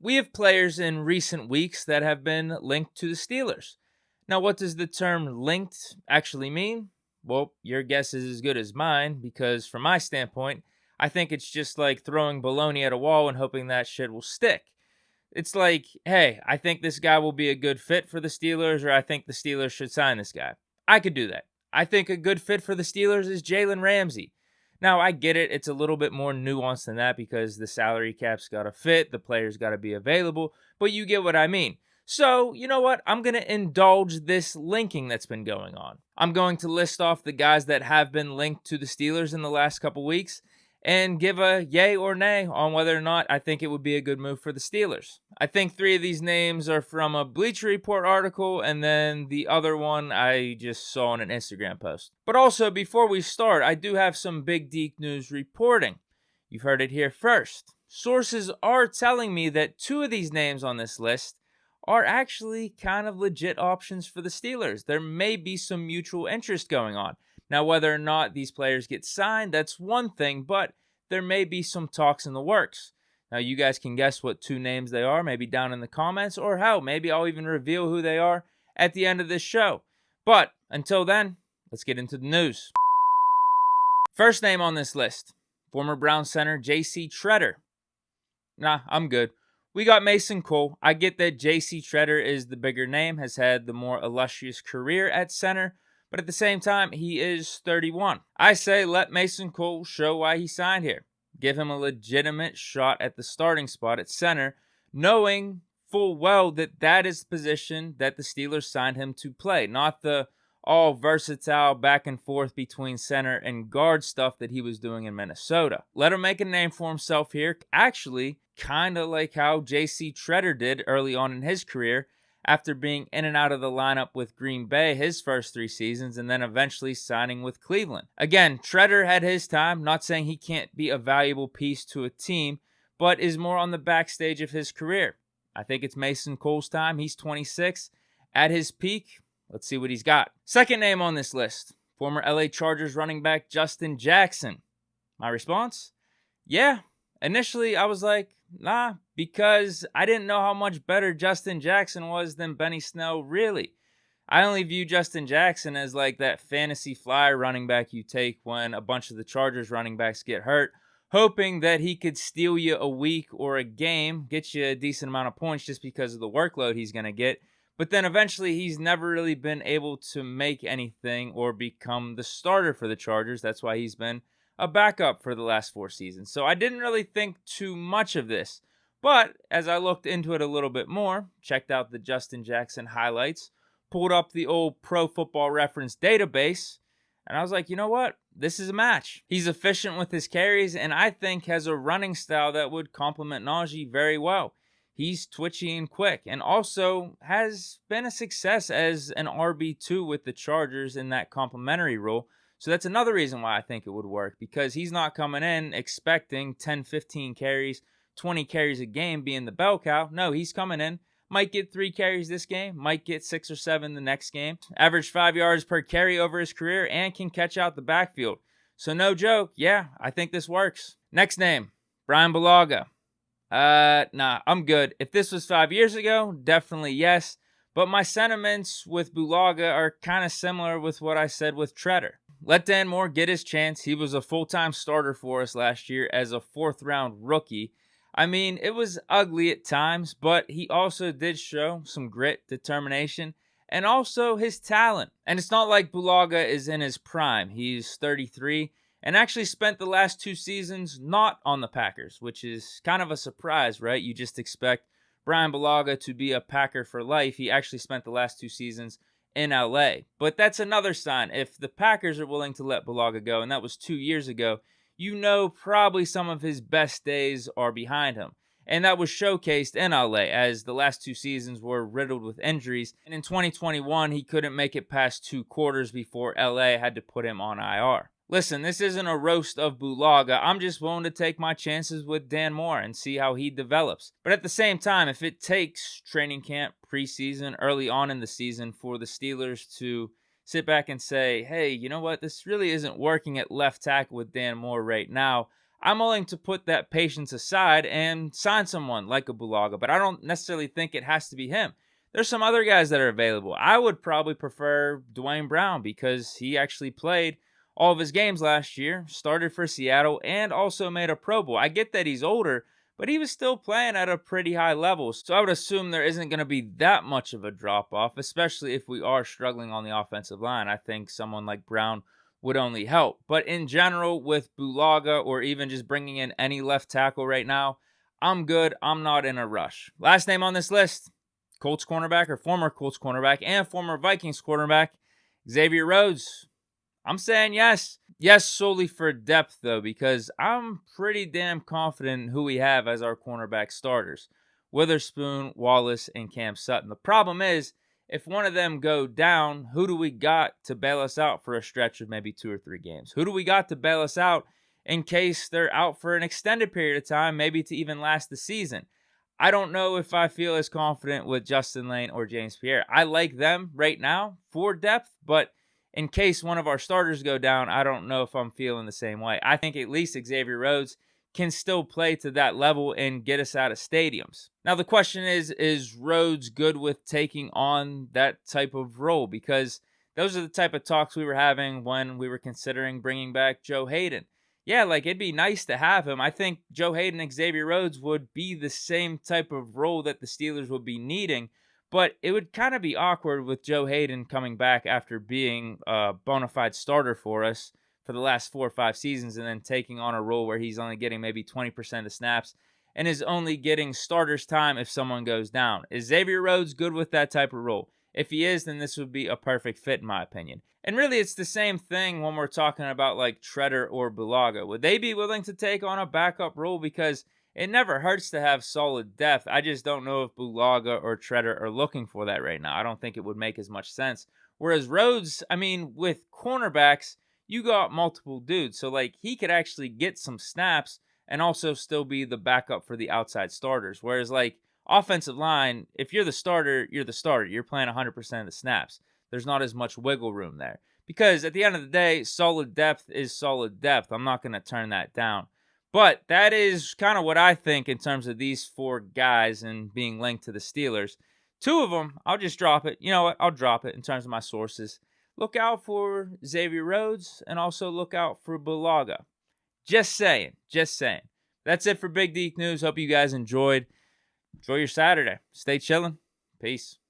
We have players in recent weeks that have been linked to the Steelers. Now, what does the term linked actually mean? Well, your guess is as good as mine because, from my standpoint, I think it's just like throwing baloney at a wall and hoping that shit will stick. It's like, hey, I think this guy will be a good fit for the Steelers, or I think the Steelers should sign this guy. I could do that. I think a good fit for the Steelers is Jalen Ramsey. Now, I get it. It's a little bit more nuanced than that because the salary cap's got to fit, the player's got to be available, but you get what I mean. So, you know what? I'm going to indulge this linking that's been going on. I'm going to list off the guys that have been linked to the Steelers in the last couple weeks and give a yay or nay on whether or not I think it would be a good move for the Steelers. I think 3 of these names are from a Bleacher Report article, and then the other one I just saw on an Instagram post. But also, before we start, I do have some Big Deke news reporting. You've heard it here first. Sources are telling me that 2 of these names on this list are actually kind of legit options for the Steelers. There may be some mutual interest going on. Now, whether or not these players get signed, that's one thing, but there may be some talks in the works. Now, you guys can guess what 2 names they are, maybe down in the comments, or hell, maybe I'll even reveal who they are at the end of this show. But until then, let's get into the news. First name on this list, former Brown center J.C. Tretter. Nah, I'm good. We got Mason Cole. I get that J.C. Tretter is the bigger name, has had the more illustrious career at center, but at the same time, he is 31. I say let Mason Cole show why he signed here. Give him a legitimate shot at the starting spot at center, knowing full well that that is the position that the Steelers signed him to play, not the all versatile back and forth between center and guard stuff that he was doing in Minnesota. Let him make a name for himself here, actually kind of like how J.C. Tretter did early on in his career, after being in and out of the lineup with Green Bay his first 3 seasons and then eventually signing with Cleveland. Again, Tretter had his time, not saying he can't be a valuable piece to a team, but is more on the backstage of his career. I think it's Mason Cole's time. He's 26. At his peak, let's see what he's got. Second name on this list, former LA Chargers running back Justin Jackson. My response? Yeah. Initially, I was like, nah, because I didn't know how much better Justin Jackson was than Benny Snell, really. I only view Justin Jackson as like that fantasy flyer running back you take when a bunch of the Chargers running backs get hurt, hoping that he could steal you a week or a game, get you a decent amount of points just because of the workload he's going to get. But then eventually he's never really been able to make anything or become the starter for the Chargers. That's why he's been a backup for the last 4 seasons. So I didn't really think too much of this. But as I looked into it a little bit more, checked out the Justin Jackson highlights, pulled up the old Pro Football Reference database, and I was like, you know what? This is a match. He's efficient with his carries, and I think has a running style that would complement Najee very well. He's twitchy and quick, and also has been a success as an RB2 with the Chargers in that complementary role. So that's another reason why I think it would work, because he's not coming in expecting 10, 15 carries, 20 carries a game being the bell cow. No, he's coming in, might get 3 carries this game, might get 6 or 7 the next game, average 5 yards per carry over his career, and can catch out the backfield. So no joke, yeah, I think this works. Next name, Bryan Bulaga. Nah, I'm good. If this was 5 years ago, definitely yes. But my sentiments with Bulaga are kind of similar with what I said with Tretter. Let Dan Moore get his chance. He was a full-time starter for us last year as a 4th-round rookie. I mean, it was ugly at times, but he also did show some grit, determination, and also his talent. And it's not like Bulaga is in his prime. He's 33 and actually spent the last 2 seasons not on the Packers, which is kind of a surprise, right? You just expect Bryan Bulaga to be a Packer for life. He actually spent the last 2 seasons in LA. But that's another sign. If the Packers are willing to let Bulaga go, and that was 2 years ago, you know probably some of his best days are behind him. And that was showcased in LA as the last 2 seasons were riddled with injuries. And in 2021, he couldn't make it past 2 quarters before LA had to put him on IR. Listen, this isn't a roast of Bulaga. I'm just willing to take my chances with Dan Moore and see how he develops. But at the same time, if it takes training camp, preseason, early on in the season for the Steelers to sit back and say, hey, you know what, this really isn't working at left tackle with Dan Moore right now, I'm willing to put that patience aside and sign someone like a Bulaga, but I don't necessarily think it has to be him. There's some other guys that are available. I would probably prefer Dwayne Brown because he actually played all of his games last year, started for Seattle, and also made a Pro Bowl. I get that he's older, but he was still playing at a pretty high level. So I would assume there isn't going to be that much of a drop off, especially if we are struggling on the offensive line. I think someone like Brown would only help. But in general, with Bulaga or even just bringing in any left tackle right now, I'm good. I'm not in a rush. Last name on this list, Colts cornerback or former Colts cornerback and former Vikings quarterback, Xavier Rhodes. I'm saying yes. Yes, solely for depth, though, because I'm pretty damn confident in who we have as our cornerback starters. Witherspoon, Wallace, and Cam Sutton. The problem is, if one of them go down, who do we got to bail us out for a stretch of maybe 2 or 3 games? Who do we got to bail us out in case they're out for an extended period of time, maybe to even last the season? I don't know if I feel as confident with Justin Lane or James Pierre. I like them right now for depth, but in case one of our starters go down, I don't know if I'm feeling the same way. I think at least Xavier Rhodes can still play to that level and get us out of stadiums. Now, the question is Rhodes good with taking on that type of role? Because those are the type of talks we were having when we were considering bringing back Joe Hayden. Yeah, like it'd be nice to have him. I think Joe Hayden and Xavier Rhodes would be the same type of role that the Steelers would be needing. But it would kind of be awkward with Joe Hayden coming back after being a bona fide starter for us for the last 4 or 5 seasons and then taking on a role where he's only getting maybe 20% of snaps and is only getting starters time if someone goes down. Is Xavier Rhodes good with that type of role? If he is, then this would be a perfect fit in my opinion. And really, it's the same thing when we're talking about like Tretter or Bulaga. Would they be willing to take on a backup role? Because it never hurts to have solid depth. I just don't know if Bulaga or Tretter are looking for that right now. I don't think it would make as much sense. Whereas Rhodes, I mean, with cornerbacks, you got multiple dudes. So, like, he could actually get some snaps and also still be the backup for the outside starters. Whereas, like, offensive line, if you're the starter, you're the starter. You're playing 100% of the snaps. There's not as much wiggle room there. Because at the end of the day, solid depth is solid depth. I'm not going to turn that down. But that is kind of what I think in terms of these 4 guys and being linked to the Steelers. 2 of them, I'll just drop it. You know what? I'll drop it in terms of my sources. Look out for Xavier Rhodes and also look out for Bulaga. Just saying. Just saying. That's it for Big Deke News. Hope you guys enjoyed. Enjoy your Saturday. Stay chilling. Peace.